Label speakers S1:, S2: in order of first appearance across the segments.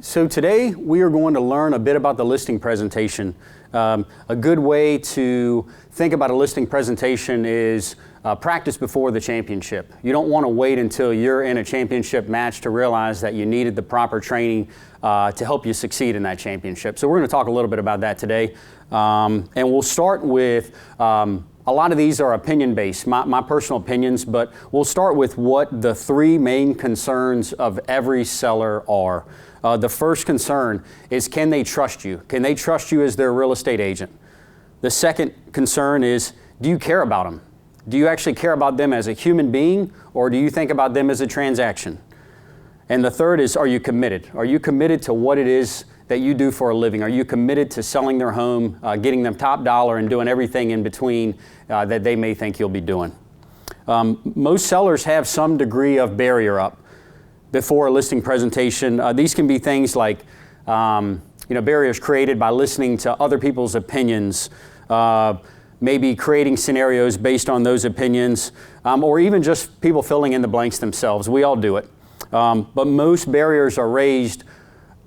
S1: So today we are going to learn a bit about the listing presentation. A good way to think about a listing presentation is practice before the championship. You don't want to wait until you're in a championship match to realize that you needed the proper training to help you succeed in that championship. So we're going to talk a little bit about that today. And we'll start with a lot of these are opinion-based, my personal opinions, but we'll start with what the three main concerns of every seller are. The first concern is, can they trust you? Can they trust you as their real estate agent? The second concern is, do you care about them? Do you actually care about them as a human being, or do you think about them as a transaction? And the third is, are you committed? Are you committed to what it is that you do for a living? Are you committed to selling their home, getting them top dollar, and doing everything in between that they may think you'll be doing? Most sellers have some degree of barrier up before a listing presentation. These can be things like barriers created by listening to other people's opinions, maybe creating scenarios based on those opinions, or even just people filling in the blanks themselves. We all do it. But most barriers are raised,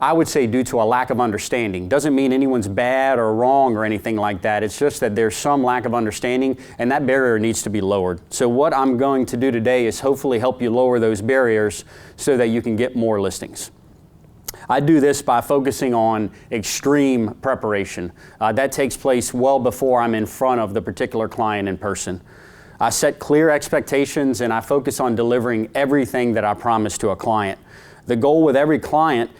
S1: I would say, due to a lack of understanding. Doesn't mean anyone's bad or wrong or anything like that. It's just that there's some lack of understanding, and that barrier needs to be lowered. So what I'm going to do today is hopefully help you lower those barriers so that you can get more listings. I do this by focusing on extreme preparation. That takes place well before I'm in front of the particular client in person. I set clear expectations, and I focus on delivering everything that I promise to a client. The goal with every client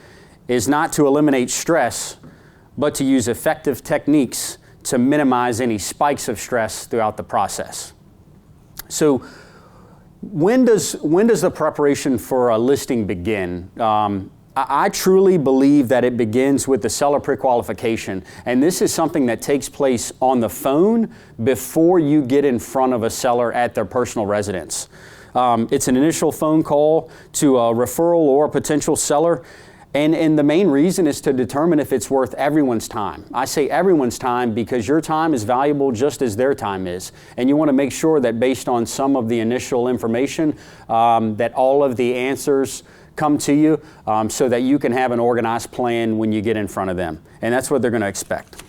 S1: is not to eliminate stress, but to use effective techniques to minimize any spikes of stress throughout the process. So when does the preparation for a listing begin? I truly believe that it begins with the seller pre-qualification, and this is something that takes place on the phone before you get in front of a seller at their personal residence. It's an initial phone call to a referral or a potential seller, and the main reason is to determine if it's worth everyone's time. I say everyone's time because your time is valuable just as their time is, and you want to make sure that based on some of the initial information that all of the answers come to you so that you can have an organized plan when you get in front of them. And that's what they're going to expect.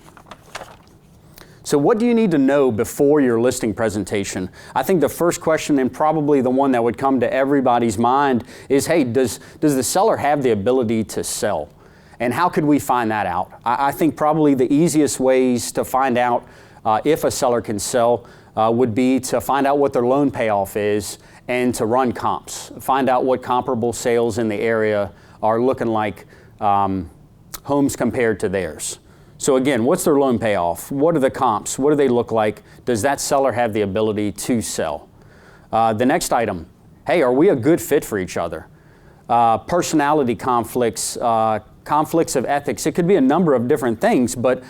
S1: So what do you need to know before your listing presentation? I think the first question, and probably the one that would come to everybody's mind, is, hey, does the seller have the ability to sell? And how could we find that out? I think probably the easiest ways to find out if a seller can sell would be to find out what their loan payoff is and to run comps. Find out what comparable sales in the area are looking like homes compared to theirs. So again, what's their loan payoff? What are the comps? What do they look like? Does that seller have the ability to sell? The next item, hey, are we a good fit for each other? Personality conflicts, conflicts of ethics. It could be a number of different things, but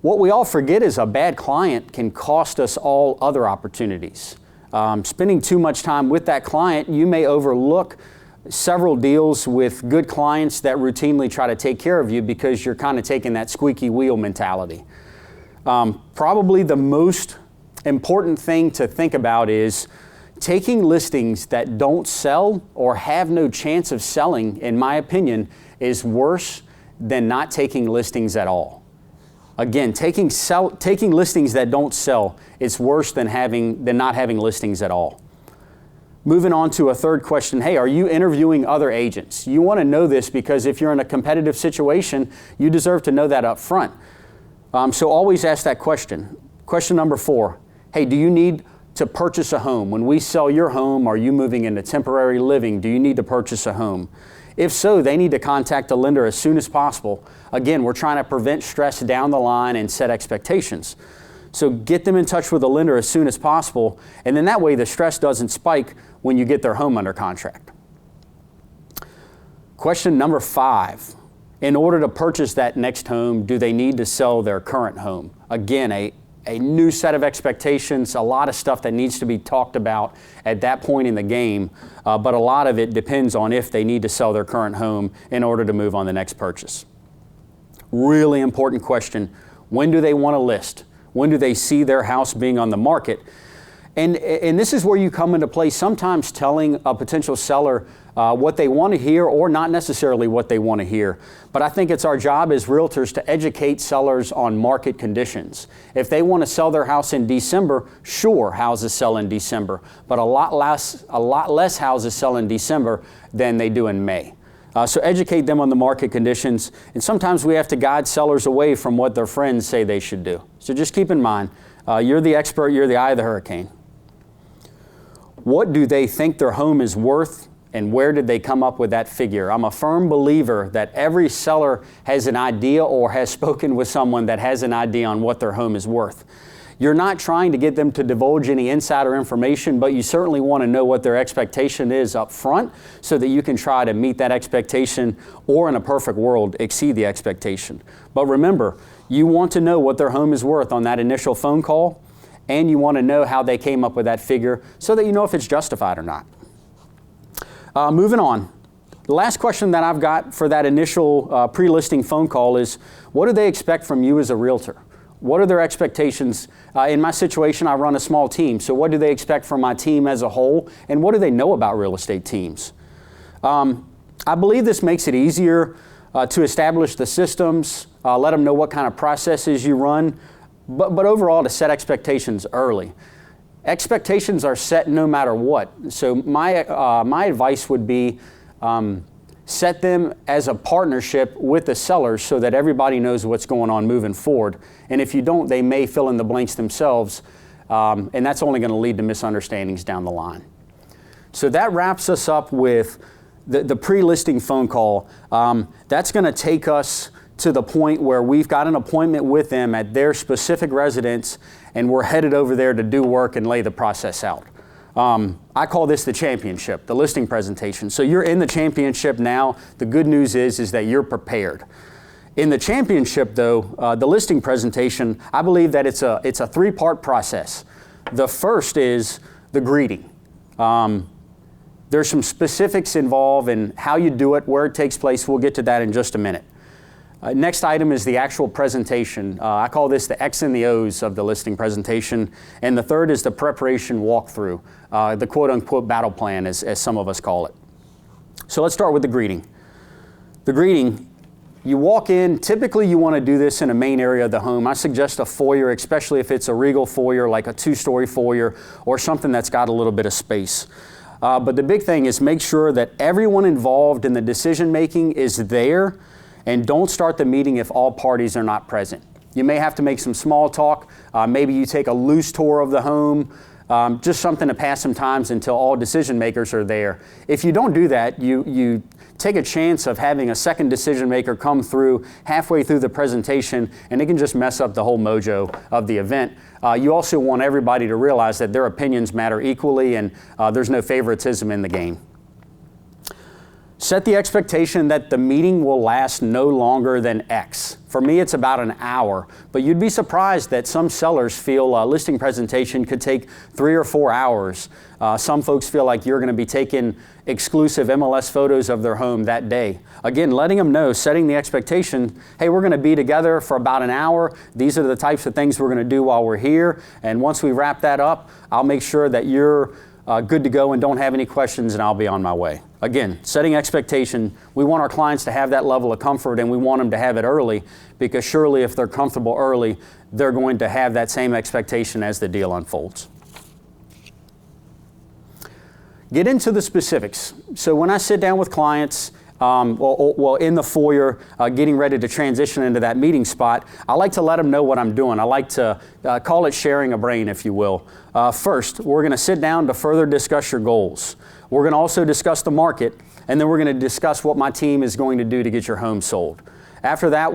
S1: what we all forget is a bad client can cost us all other opportunities. Spending too much time with that client, you may overlook several deals with good clients that routinely try to take care of you because you're kind of taking that squeaky wheel mentality. Probably the most important thing to think about is taking listings that don't sell or have no chance of selling, in my opinion, is worse than not taking listings at all. Again, taking listings that don't sell, it's worse than not having listings at all. Moving on to a third question, hey, are you interviewing other agents? You want to know this because if you're in a competitive situation, you deserve to know that up front. So always ask that question. Question number 4, hey, do you need to purchase a home? When we sell your home, are you moving into temporary living? Do you need to purchase a home? If so, they need to contact the lender as soon as possible. Again, we're trying to prevent stress down the line and set expectations. So get them in touch with the lender as soon as possible, and then that way the stress doesn't spike when you get their home under contract. Question number 5, in order to purchase that next home, do they need to sell their current home? Again, a new set of expectations, a lot of stuff that needs to be talked about at that point in the game, but a lot of it depends on if they need to sell their current home in order to move on the next purchase. Really important question, when do they want to list? When do they see their house being on the market? And this is where you come into play, sometimes telling a potential seller what they want to hear or not necessarily what they want to hear. But I think it's our job as realtors to educate sellers on market conditions. If they want to sell their house in December, sure, houses sell in December, but a lot less houses sell in December than they do in May. So educate them on the market conditions, and sometimes we have to guide sellers away from what their friends say they should do. So just keep in mind, you're the expert, you're the eye of the hurricane. What do they think their home is worth, and where did they come up with that figure? I'm a firm believer that every seller has an idea or has spoken with someone that has an idea on what their home is worth. You're not trying to get them to divulge any insider information, but you certainly want to know what their expectation is up front so that you can try to meet that expectation or, in a perfect world, exceed the expectation. But remember, you want to know what their home is worth on that initial phone call, and you want to know how they came up with that figure so that you know if it's justified or not. Moving on. The last question that I've got for that initial pre-listing phone call is, what do they expect from you as a realtor? What are their expectations? In my situation, I run a small team, so what do they expect from my team as a whole, and what do they know about real estate teams? I believe this makes it easier to establish the systems, let them know what kind of processes you run, but overall to set expectations early. Expectations are set no matter what. So my advice would be set them as a partnership with the sellers so that everybody knows what's going on moving forward. And if you don't, they may fill in the blanks themselves, and that's only going to lead to misunderstandings down the line. So that wraps us up with the pre-listing phone call. That's going to take us to the point where we've got an appointment with them at their specific residence, and we're headed over there to do work and lay the process out. I call this the championship, the listing presentation. So you're in the championship now. The good news is that you're prepared. In the championship, though, the listing presentation, I believe that it's a three-part process. The first is the greeting. There's some specifics involved in how you do it, where it takes place. We'll get to that in just a minute. Next item is the actual presentation. I call this the X and the O's of the listing presentation. And the third is the preparation walkthrough, the quote-unquote battle plan, as some of us call it. So let's start with the greeting. The greeting, you walk in, typically you want to do this in a main area of the home. I suggest a foyer, especially if it's a regal foyer, like a two-story foyer, or something that's got a little bit of space. But the big thing is make sure that everyone involved in the decision-making is there, and don't start the meeting if all parties are not present. You may have to make some small talk. Maybe you take a loose tour of the home, just something to pass some times until all decision makers are there. If you don't do that, you take a chance of having a second decision maker come through halfway through the presentation, and it can just mess up the whole mojo of the event. You also want everybody to realize that their opinions matter equally, and there's no favoritism in the game. Set the expectation that the meeting will last no longer than X. For me, it's about an hour, but you'd be surprised that some sellers feel a listing presentation could take 3 or 4 hours. Some folks feel like you're going to be taking exclusive MLS photos of their home that day. Again, letting them know, setting the expectation, hey, we're going to be together for about an hour. These are the types of things we're going to do while we're here. And once we wrap that up, I'll make sure that you're good to go and don't have any questions, and I'll be on my way. Again, setting expectation, we want our clients to have that level of comfort, and we want them to have it early, because surely if they're comfortable early, they're going to have that same expectation as the deal unfolds. Get into the specifics. So when I sit down with clients, in the foyer, getting ready to transition into that meeting spot, I like to let them know what I'm doing. I like to call it sharing a brain, if you will. First, we're going to sit down to further discuss your goals. We're going to also discuss the market, and then we're going to discuss what my team is going to do to get your home sold. After that,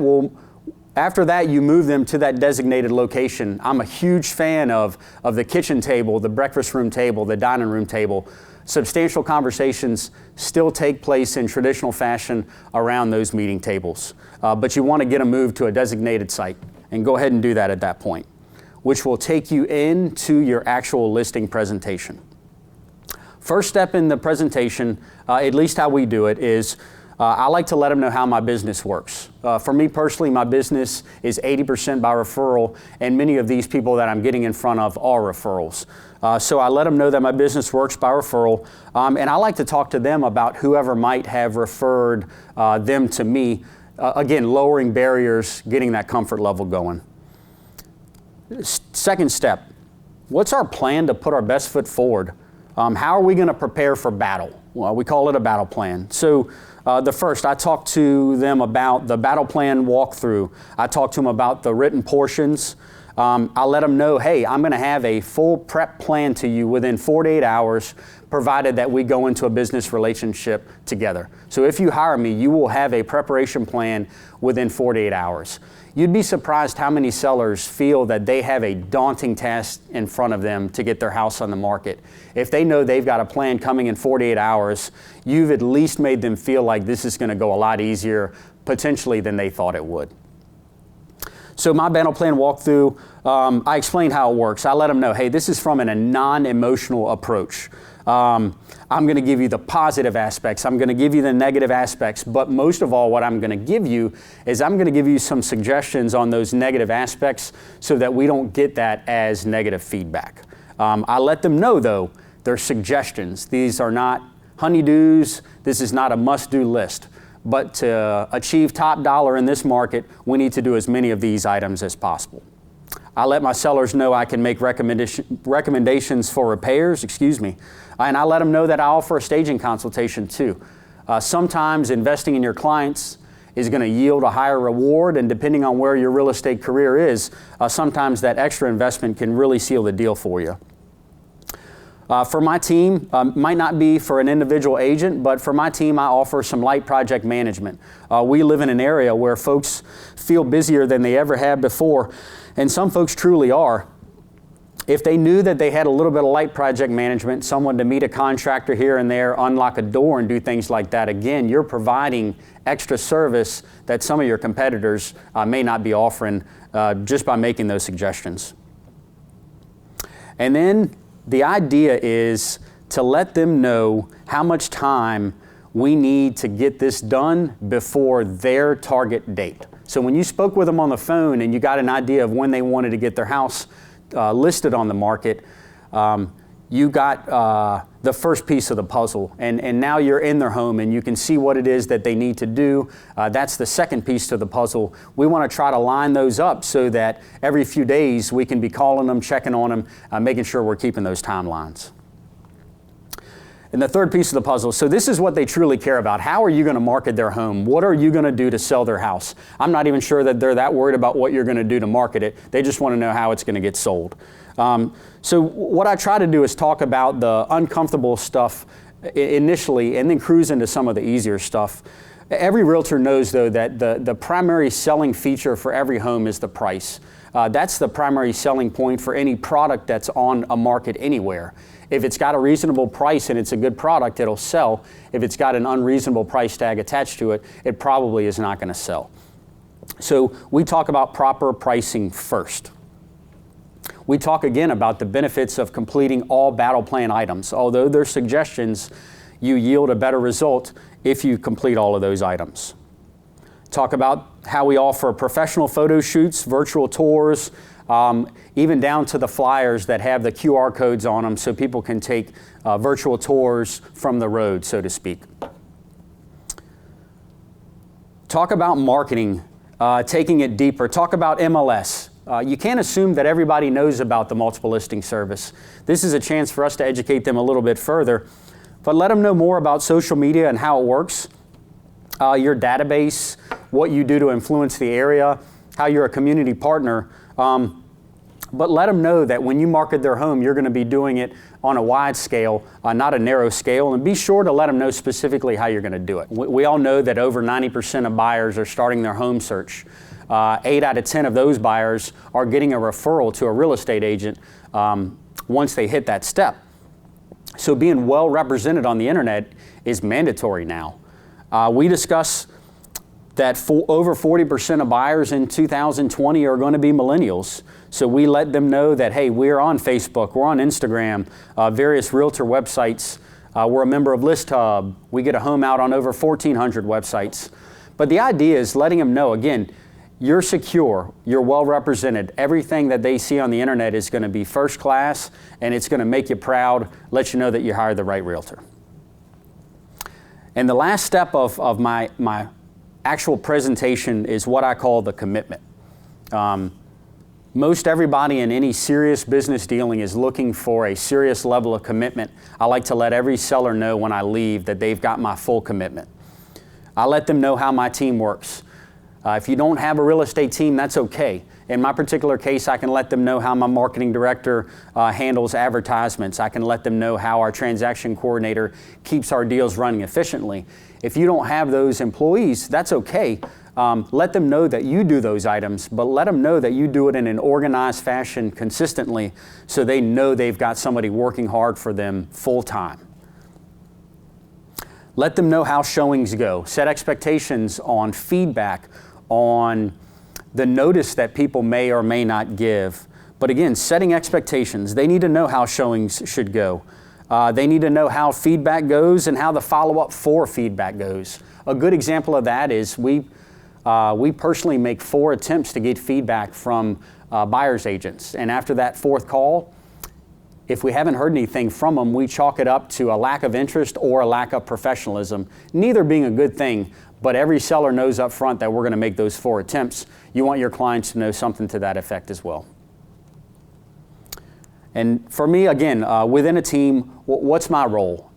S1: you move them to that designated location. I'm a huge fan of the kitchen table, the breakfast room table, the dining room table. Substantial conversations still take place in traditional fashion around those meeting tables. But you want to get them moved to a designated site, and go ahead and do that at that point, which will take you into your actual listing presentation. First step in the presentation, at least how we do it, is I like to let them know how my business works. For me personally, my business is 80% by referral, and many of these people that I'm getting in front of are referrals. So I let them know that my business works by referral, and I like to talk to them about whoever might have referred them to me. Again, lowering barriers, getting that comfort level going. Second step, what's our plan to put our best foot forward? How are we going to prepare for battle? Well, we call it a battle plan. So the first, I talk to them about the battle plan walkthrough. I talk to them about the written portions. I let them know, hey, I'm going to have a full prep plan to you within 48 hours, provided that we go into a business relationship together. So if you hire me, you will have a preparation plan within 48 hours. You'd be surprised how many sellers feel that they have a daunting task in front of them to get their house on the market. If they know they've got a plan coming in 48 hours, you've at least made them feel like this is going to go a lot easier, potentially, than they thought it would. So my battle plan walkthrough, I explain how it works. I let them know, hey, this is from a non-emotional approach. I'm going to give you the positive aspects. I'm going to give you the negative aspects. But most of all, what I'm going to give you is I'm going to give you some suggestions on those negative aspects so that we don't get that as negative feedback. I let them know, though, they're suggestions. These are not honeydews. This is not a must-do list. But to achieve top dollar in this market, we need to do as many of these items as possible. I let my sellers know I can make recommendations for repairs, and I let them know that I offer a staging consultation too. Sometimes investing in your clients is going to yield a higher reward, and depending on where your real estate career is, sometimes that extra investment can really seal the deal for you. For my team, might not be for an individual agent, but for my team, I offer some light project management. We live in an area where folks feel busier than they ever have before, and some folks truly are. If they knew that they had a little bit of light project management, someone to meet a contractor here and there, unlock a door and do things like that, again, you're providing extra service that some of your competitors may not be offering just by making those suggestions. And then the idea is to let them know how much time we need to get this done before their target date. So when you spoke with them on the phone and you got an idea of when they wanted to get their house listed on the market, you got the first piece of the puzzle, and now you're in their home and you can see what it is that they need to do. That's the second piece to the puzzle. We want to try to line those up so that every few days we can be calling them, checking on them, making sure we're keeping those timelines. And the third piece of the puzzle, so this is what they truly care about. How are you going to market their home? What are you going to do to sell their house? I'm not even sure that they're that worried about what you're going to do to market it. They just want to know how it's going to get sold. So what I try to do is talk about the uncomfortable stuff initially and then cruise into some of the easier stuff. Every realtor knows, though, that the primary selling feature for every home is the price. That's the primary selling point for any product that's on a market anywhere. If it's got a reasonable price and it's a good product, it'll sell. If it's got an unreasonable price tag attached to it, it probably is not going to sell. So we talk about proper pricing first. We talk again about the benefits of completing all battle plan items. Although they're suggestions, you yield a better result if you complete all of those items. Talk about how we offer professional photo shoots, virtual tours, even down to the flyers that have the QR codes on them so people can take virtual tours from the road, so to speak. Talk about marketing, taking it deeper. Talk about MLS. You can't assume that everybody knows about the multiple listing service. This is a chance for us to educate them a little bit further, but let them know more about social media and how it works, your database, what you do to influence the area, how you're a community partner. But let them know that when you market their home, you're going to be doing it on a wide scale, not a narrow scale, and be sure to let them know specifically how you're going to do it. We all know that over 90% of buyers are starting their home search. 8 out of 10 of those buyers are getting a referral to a real estate agent once they hit that step. So being well represented on the internet is mandatory now. We discuss that over 40% of buyers in 2020 are going to be millennials. So we let them know that, hey, we're on Facebook, we're on Instagram, various realtor websites, We're a member of List Hub. We get a home out on over 1,400 websites. But the idea is letting them know, again, you're secure, you're well represented. Everything that they see on the internet is going to be first class, and it's going to make you proud, let you know that you hired the right realtor. And the last step of my actual presentation is what I call the commitment. Most everybody in any serious business dealing is looking for a serious level of commitment. I like to let every seller know when I leave that they've got my full commitment. I let them know how my team works. If you don't have a real estate team, that's okay. In my particular case, I can let them know how my marketing director handles advertisements. I can let them know how our transaction coordinator keeps our deals running efficiently. If you don't have those employees, that's okay. Let them know that you do those items, but let them know that you do it in an organized fashion consistently so they know they've got somebody working hard for them full time. Let them know how showings go. Set expectations on feedback, on the notice that people may or may not give. But again, setting expectations. They need to know how showings should go. They need to know how feedback goes and how the follow-up for feedback goes. A good example of that is we personally make 4 attempts to get feedback from buyer's agents. And after that 4th call, if we haven't heard anything from them, we chalk it up to a lack of interest or a lack of professionalism, neither being a good thing, but every seller knows up front that we're going to make those 4 attempts. You want your clients to know something to that effect as well. And for me, again, within a team, what's my role?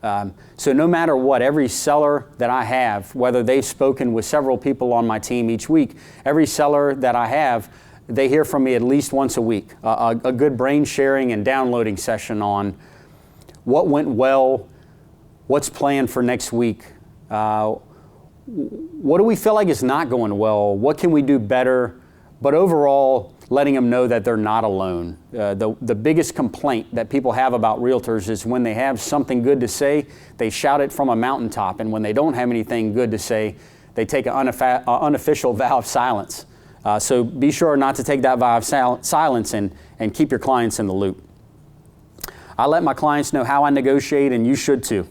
S1: So no matter what, every seller that I have, whether they've spoken with several people on my team each week, every seller that I have, they hear from me at least once a week. A good brain sharing and downloading session on what went well, what's planned for next week, what do we feel like is not going well, what can we do better, but overall letting them know that they're not alone. The biggest complaint that people have about realtors is when they have something good to say, they shout it from a mountaintop, and when they don't have anything good to say, they take an unofficial vow of silence. So be sure not to take that vow of silence and keep your clients in the loop. I let my clients know how I negotiate, and you should too.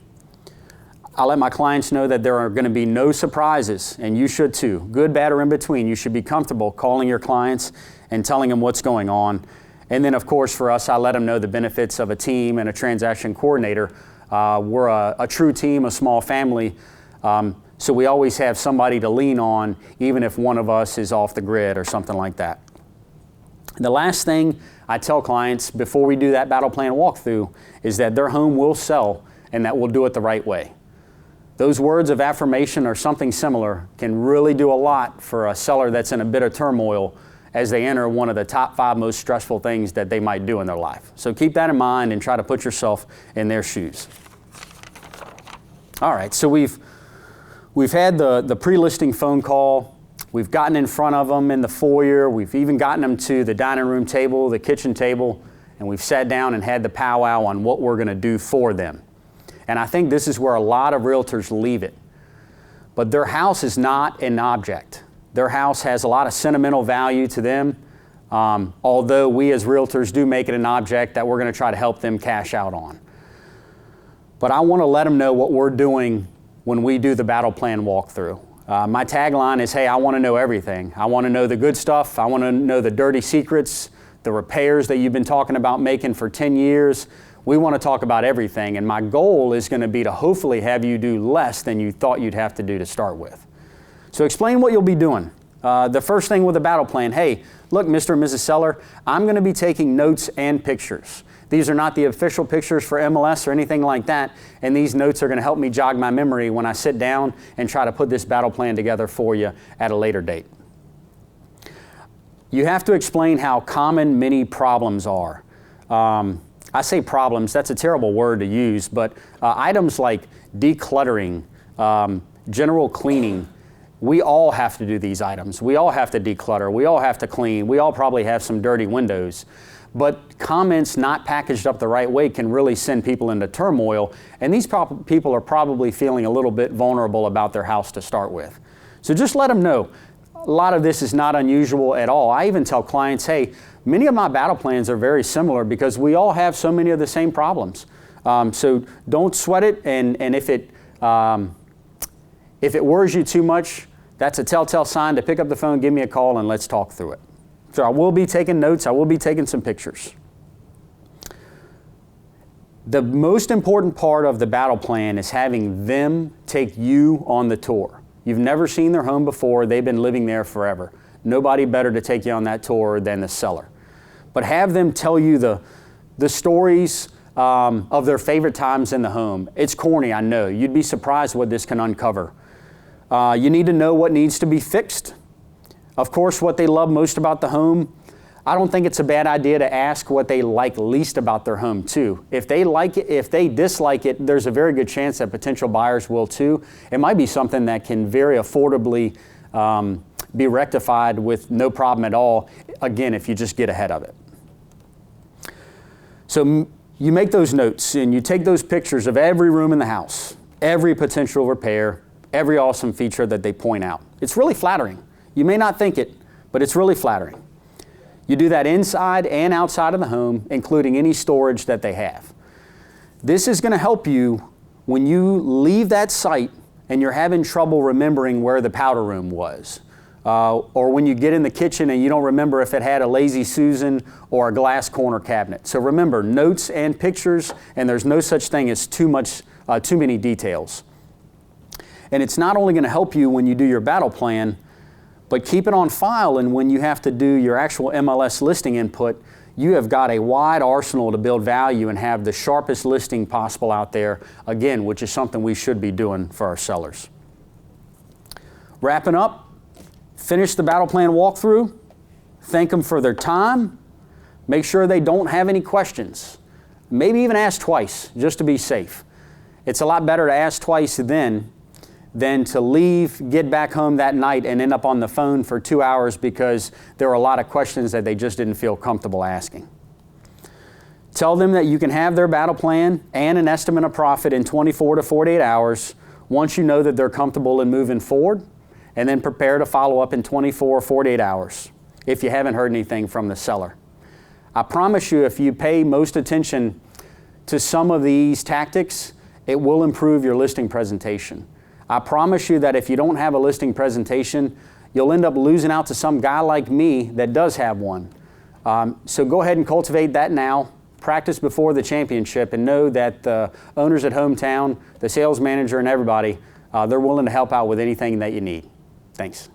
S1: I let my clients know that there are going to be no surprises, and you should too. Good, bad, or in between. You should be comfortable calling your clients and telling them what's going on. And then, of course, for us, I let them know the benefits of a team and a transaction coordinator. We're a true team, a small family. So we always have somebody to lean on, even if one of us is off the grid or something like that. The last thing I tell clients before we do that battle plan walkthrough is that their home will sell and that we'll do it the right way. Those words of affirmation or something similar can really do a lot for a seller that's in a bit of turmoil as they enter one of the top 5 most stressful things that they might do in their life. So keep that in mind and try to put yourself in their shoes. All right, so we've had the pre-listing phone call. We've gotten in front of them in the foyer. We've even gotten them to the dining room table, the kitchen table, and we've sat down and had the powwow on what we're going to do for them. And I think this is where a lot of realtors leave it. But their house is not an object. Their house has a lot of sentimental value to them, although we as realtors do make it an object that we're going to try to help them cash out on. But I want to let them know what we're doing when we do the battle plan walkthrough. My tagline is, hey, I want to know everything. I want to know the good stuff. I want to know the dirty secrets, the repairs that you've been talking about making for 10 years. We want to talk about everything, and my goal is going to be to hopefully have you do less than you thought you'd have to do to start with. So explain what you'll be doing. The first thing with a battle plan, hey, look, Mr. and Mrs. Seller, I'm going to be taking notes and pictures. These are not the official pictures for MLS or anything like that, and these notes are going to help me jog my memory when I sit down and try to put this battle plan together for you at a later date. You have to explain how common many problems are. I say problems, that's a terrible word to use, but items like decluttering, general cleaning, we all have to do these items. We all have to declutter. We all have to clean. We all probably have some dirty windows. But comments not packaged up the right way can really send people into turmoil, and these people are probably feeling a little bit vulnerable about their house to start with. So just let them know. A lot of this is not unusual at all. I even tell clients, hey, many of my battle plans are very similar because we all have so many of the same problems. So don't sweat it, and if it worries you too much, that's a telltale sign to pick up the phone, give me a call, and let's talk through it. So I will be taking notes. I will be taking some pictures. The most important part of the battle plan is having them take you on the tour. You've never seen their home before. They've been living there forever. Nobody better to take you on that tour than the seller. But have them tell you the stories of their favorite times in the home. It's corny, I know. You'd be surprised what this can uncover. You need to know what needs to be fixed. Of course, what they love most about the home. I don't think it's a bad idea to ask what they like least about their home too. If they like it, if they dislike it, there's a very good chance that potential buyers will too. It might be something that can very affordably be rectified with no problem at all, again, if you just get ahead of it. So you make those notes and you take those pictures of every room in the house, every potential repair, every awesome feature that they point out. It's really flattering. You may not think it, but it's really flattering. You do that inside and outside of the home, including any storage that they have. This is going to help you when you leave that site and you're having trouble remembering where the powder room was. Or when you get in the kitchen and you don't remember if it had a Lazy Susan or a glass corner cabinet. So remember, notes and pictures, and there's no such thing as too many details. And it's not only going to help you when you do your battle plan, but keep it on file, and when you have to do your actual MLS listing input, you have got a wide arsenal to build value and have the sharpest listing possible out there, again, which is something we should be doing for our sellers. Wrapping up, finish the battle plan walkthrough, thank them for their time, make sure they don't have any questions. Maybe even ask twice, just to be safe. It's a lot better to ask twice than to leave, get back home that night, and end up on the phone for 2 hours because there were a lot of questions that they just didn't feel comfortable asking. Tell them that you can have their battle plan and an estimate of profit in 24 to 48 hours once you know that they're comfortable in moving forward, and then prepare to follow up in 24 or 48 hours if you haven't heard anything from the seller. I promise you, if you pay most attention to some of these tactics, it will improve your listing presentation. I promise you that if you don't have a listing presentation, you'll end up losing out to some guy like me that does have one. So go ahead and cultivate that now. Practice before the championship, and know that the owners at Hometown, the sales manager, and everybody, they're willing to help out with anything that you need. Thanks.